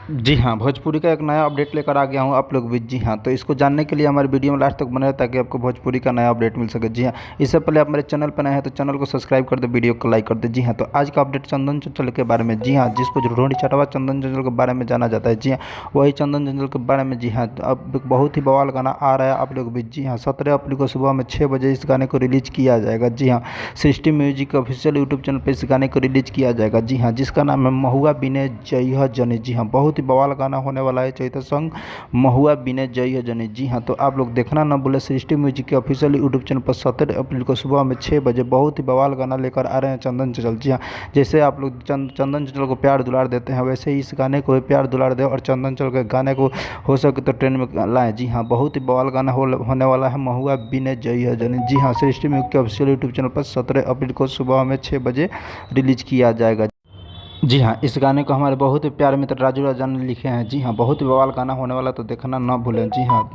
जी हाँ, भोजपुरी का एक नया अपडेट लेकर आ गया हूँ आप लोग भी। जी हाँ, तो इसको जानने के लिए हमारे वीडियो में लास्ट तक बने रहें ताकि आपको भोजपुरी का नया अपडेट मिल सके। जी हाँ, इससे पहले आप मेरे चैनल पर नए हैं तो चैनल को सब्सक्राइब कर दे, वीडियो को लाइक कर दे। जी हाँ, तो आज का अपडेट चंदन चंचल के बारे में। जी हाँ, जिसको जो रोहिणी चटवा चंदन चंचल के बारे में जाना जाता है। जी हाँ, वही चंदन चंचल के बारे में। जी हाँ, तो अब एक बहुत ही बवाल गाना आ रहा है आप लोग भी। जी हाँ, 17 अप्रैल को सुबह में 6 बजे इस गाने को रिलीज किया जाएगा। जी हाँ, सृष्टि म्यूजिक ऑफिशियल यूट्यूब चैनल पर इस गाने को रिलीज किया जाएगा। जी हाँ, जिसका नाम है महुआ बिने जइह जनी। जी हाँ, बहुत ही बवाल गाना होने वाला है चैता सॉन्ग महुआ बिने जइह जनी। जी हाँ, तो आप लोग देखना ना भूले, सृष्टि म्यूजिक के ऑफिशियल यूट्यूब चैनल पर 17 अप्रैल को सुबह में 6 बजे बहुत ही बवाल गाना लेकर आ रहे हैं चंदन चंचल। जी हाँ, जैसे आप लोग चंदन चंचल को प्यार दुलार देते हैं वैसे ही इस गाने को भी प्यार दुलार दें और चंदन चंचल के गाने को हो सके तो ट्रेंड में लाएं। जी हाँ, बहुत ही बवाल गाना होने वाला है महुआ बिने जइह जनी। जी हाँ, सृष्टि म्यूजिक के ऑफिशियल यूट्यूब चैनल पर 17 अप्रैल को सुबह में 6 बजे रिलीज किया जाएगा। जी हाँ, इस गाने को हमारे बहुत ही प्यारे मित्र राजू राजा ने लिखे हैं। जी हाँ, बहुत ही बवाल गाना होने वाला, तो देखना ना भूलें। जी हाँ,